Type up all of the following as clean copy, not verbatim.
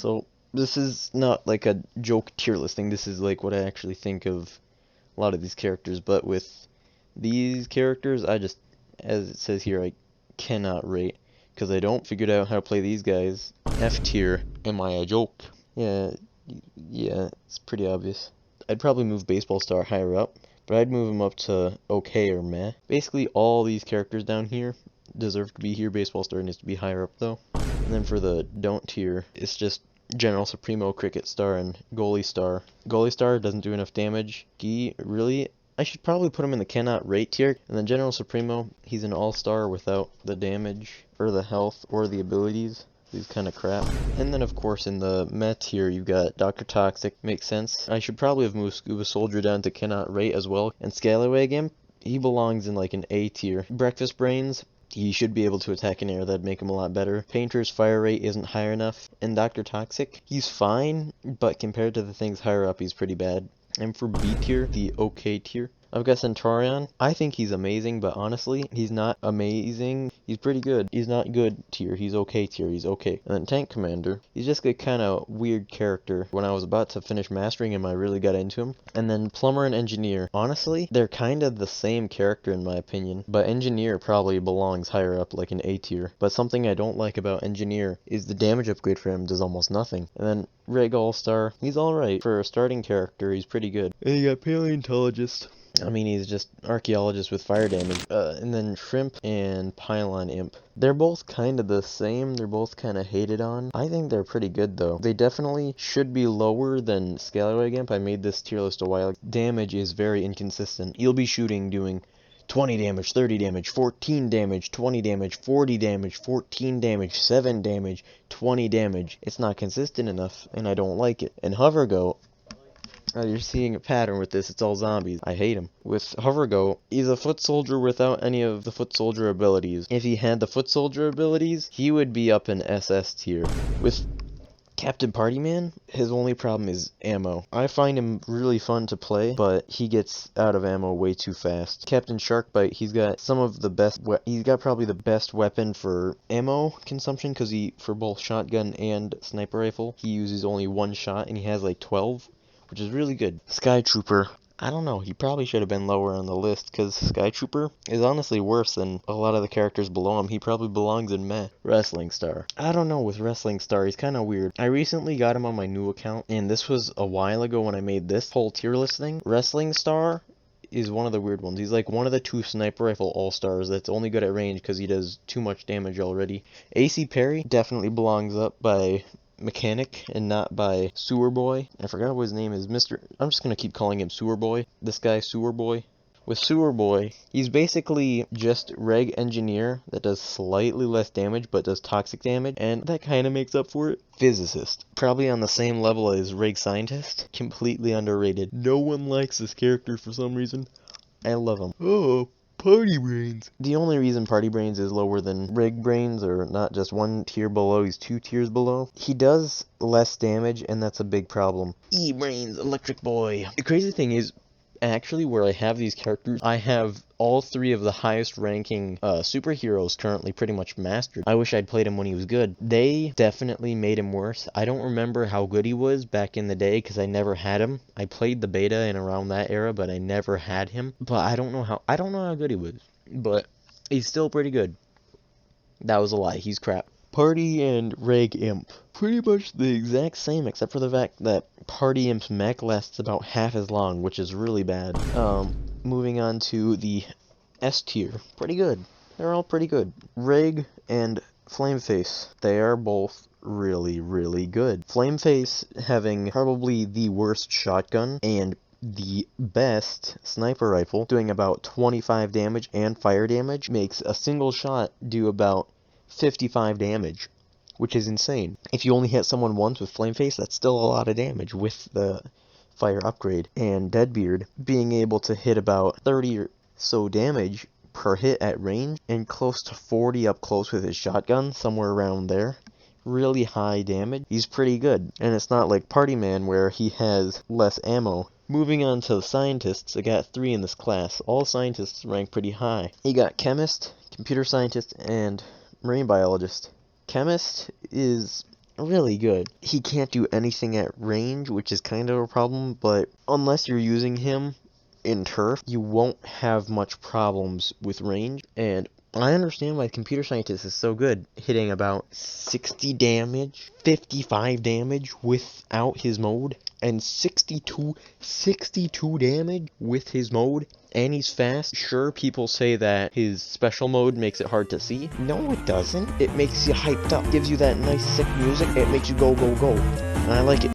So this is not like a joke tier listing. This is like what I actually think of a lot of these characters. But with these characters, I just, as it says here, I cannot rate because I don't figured out how to play these guys. F tier. Am I a joke? Yeah, it's pretty obvious. I'd probably move Baseball Star higher up, but I'd move him up to okay or meh. Basically, all these characters down here deserve to be here. Baseball Star needs to be higher up though. And then for the don't tier, it's just General Supremo, Cricket Star, and Goalie Star. Goalie Star doesn't do enough damage. Gi, really? I should probably put him in the cannot rate tier. And then General Supremo, he's an all-star without the damage, or the health, or the abilities. He's kind of crap. And then of course in the meh tier, you've got Dr. Toxic. Makes sense. I should probably have moved Scuba Soldier down to cannot rate as well. And Scalawag Imp, he belongs in like an A tier. Breakfast Brains, he should be able to attack in air. That'd make him a lot better. Painter's fire rate isn't high enough. And Dr. Toxic, he's fine, but compared to the things higher up, he's pretty bad. And for B tier, the okay tier, I've got Centaurion. I think he's amazing, but honestly, he's not amazing. He's pretty good. He's not good tier. He's okay tier. He's okay. And then Tank Commander. He's just a kind of weird character. When I was about to finish mastering him, I really got into him. And then Plumber and Engineer. Honestly, they're kind of the same character in my opinion. But Engineer probably belongs higher up, like an A tier. But something I don't like about Engineer is the damage upgrade for him does almost nothing. And then Reg All-Star. He's alright. For a starting character, he's pretty good. And you got Paleontologist. I mean, he's just archaeologist with fire damage. And then Shrimp and Pylon Imp. They're both kind of the same. They're both kind of hated on. I think they're pretty good, though. They definitely should be lower than Scalawag Imp. I made this tier list a while ago. Damage is very inconsistent. You'll be shooting, doing 20 damage, 30 damage, 14 damage, 20 damage, 40 damage, 14 damage, 7 damage, 20 damage. It's not consistent enough, and I don't like it. And Hovergo, you're seeing a pattern with this. It's all zombies. I hate him. With Hovergo, he's a foot soldier without any of the foot soldier abilities. If he had the foot soldier abilities, he would be up in SS tier. With Captain Partyman, his only problem is ammo. I find him really fun to play, but he gets out of ammo way too fast. Captain Sharkbite, he's got some of the best, he's got probably the best weapon for ammo consumption, because for both shotgun and sniper rifle, he uses only one shot, and he has like 12. Which is really good. Sky Trooper, I don't know, he probably should have been lower on the list, because Sky Trooper is honestly worse than a lot of the characters below him. He probably belongs in meh. Wrestling Star. I don't know with Wrestling Star, he's kind of weird. I recently got him on my new account, and this was a while ago when I made this whole tier list thing. Wrestling Star is one of the weird ones. He's like one of the 2 sniper rifle all-stars that's only good at range because he does too much damage already. AC Perry definitely belongs up by Mechanic and not by Sewer Boy. I forgot what his name is. I'm just gonna keep calling him Sewer Boy. This guy, Sewer Boy. With Sewer Boy, he's basically just Reg Engineer that does slightly less damage but does toxic damage, and that kind of makes up for it. Physicist. Probably on the same level as Reg Scientist. Completely underrated. No one likes this character for some reason. I love him. Oh, Party Brains. The only reason Party Brains is lower than Reg Brains, or not just 1 tier below, he's 2 tiers below. He does less damage, and that's a big problem. E-Brains, Electric Boy. The crazy thing is, actually, where I have these characters, I have all 3 of the highest ranking superheroes currently pretty much mastered. I wish I'd played him when he was good. They definitely made him worse. I don't remember how good he was back in the day because I never had him. I played the beta and around that era, but I never had him. But I don't know how good he was. But he's still pretty good. That was a lie. He's crap. Party and Reg Imp. Pretty much the exact same, except for the fact that Party Imp's mech lasts about half as long, which is really bad. Moving on to the S tier. Pretty good. They're all pretty good. Reg and Flameface. They are both really, really good. Flameface having probably the worst shotgun and the best sniper rifle, doing about 25 damage and fire damage, makes a single shot do about 55 damage, which is insane. If you only hit someone once with Flameface, that's still a lot of damage with the fire upgrade. And Deadbeard being able to hit about 30 or so damage per hit at range, and close to 40 up close with his shotgun, somewhere around there. Really high damage. He's pretty good. And it's not like Party Man where he has less ammo. Moving on to the scientists, I got 3 in this class. All scientists rank pretty high. You got Chemist, Computer Scientist, and Marine Biologist. Chemist is really good. He can't do anything at range, which is kind of a problem, but unless you're using him in turf, you won't have much problems with range. And I understand why Computer Scientist is so good, hitting about 60 damage, 55 damage without his mode, and 62 damage with his mode, and he's fast. Sure, people say that his special mode makes it hard to see. No, it doesn't. It makes you hyped up, gives you that nice sick music, it makes you go, go, go. And I like it.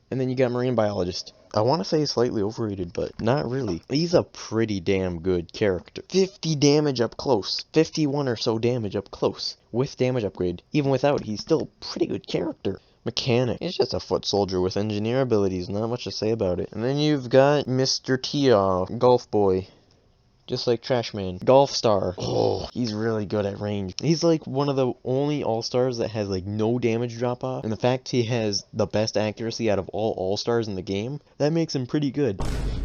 And then you got Marine Biologist. I want to say he's slightly overrated, but not really. He's a pretty damn good character. 50 damage up close. 51 or so damage up close. With damage upgrade. Even without, he's still a pretty good character. Mechanic. He's just a foot soldier with engineer abilities. Not much to say about it. And then you've got Mr. Tia, Golf Boy. Just like Trashman. Golf Star. Oh, he's really good at range. He's like one of the only All-Stars that has like no damage drop off. And the fact he has the best accuracy out of all All-Stars in the game, that makes him pretty good.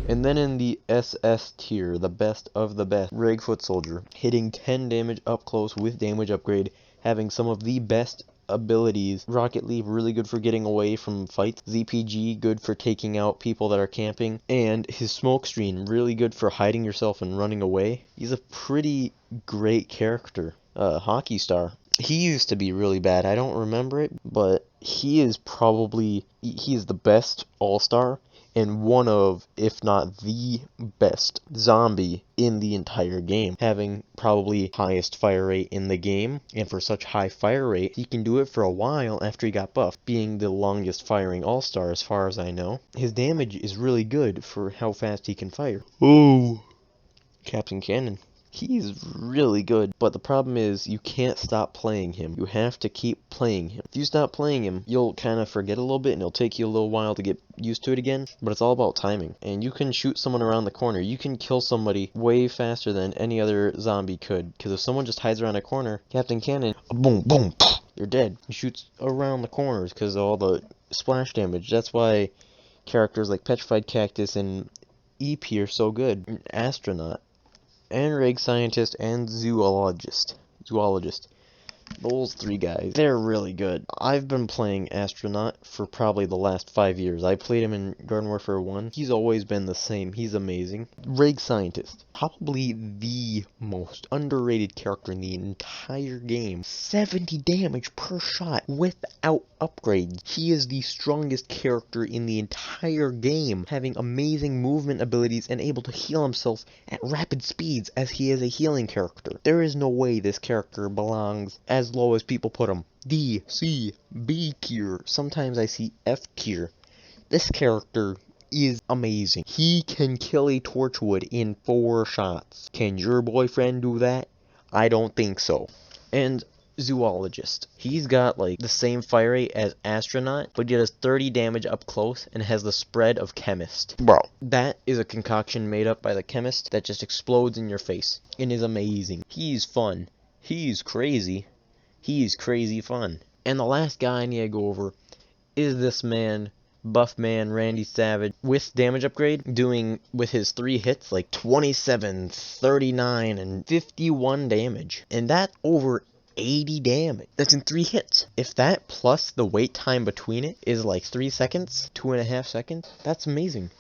And then in the SS tier, the best of the best, Rig Foot Soldier. Hitting 10 damage up close with damage upgrade. Having some of the best abilities. Rocket Leap, really good for getting away from fights. ZPG, good for taking out people that are camping. And his Smoke Screen, really good for hiding yourself and running away. He's a pretty great character. Hockey Star. He used to be really bad. I don't remember it, but he is the best All-Star and one of, if not the best zombie in the entire game, having probably highest fire rate in the game. And for such high fire rate, he can do it for a while after he got buffed, being the longest firing All-Star as far as I know. His damage is really good for how fast he can fire. Oh, Captain Cannon. He's really good, but the problem is you can't stop playing him. You have to keep playing him. If you stop playing him, you'll kind of forget a little bit and it'll take you a little while to get used to it again, but it's all about timing. And you can shoot someone around the corner. You can kill somebody way faster than any other zombie could, because if someone just hides around a corner, Captain Cannon, boom, boom, you're dead. He shoots around the corners because of all the splash damage. That's why characters like Petrified Cactus and EP are so good. Astronaut. And Rig Scientist and Zoologist. Those three guys, they're really good. I've been playing Astronaut for probably the last 5 years. I played him in Garden Warfare 1. He's always been the same. He's amazing. Rig Scientist, probably the most underrated character in the entire game. 70 damage per shot without upgrades. He is the strongest character in the entire game, having amazing movement abilities and able to heal himself at rapid speeds as he is a healing character. There is no way this character belongs as low as people put him. D, C, B tier. Sometimes I see F tier. This character is amazing. He can kill a Torchwood in 4 shots. Can your boyfriend do that? I don't think so. And Zoologist. He's got like the same fire rate as Astronaut, but he does 30 damage up close and has the spread of Chemist. Bro, that is a concoction made up by the Chemist that just explodes in your face and is amazing. He's fun. He's crazy. He's crazy fun. And the last guy I need to go over is this man, Buff Man Randy Savage, with damage upgrade, doing with his 3 hits like 27, 39, and 51 damage. And that over 80 damage. That's in 3 hits. If that plus the wait time between it is like 3 seconds, 2.5 seconds, that's amazing.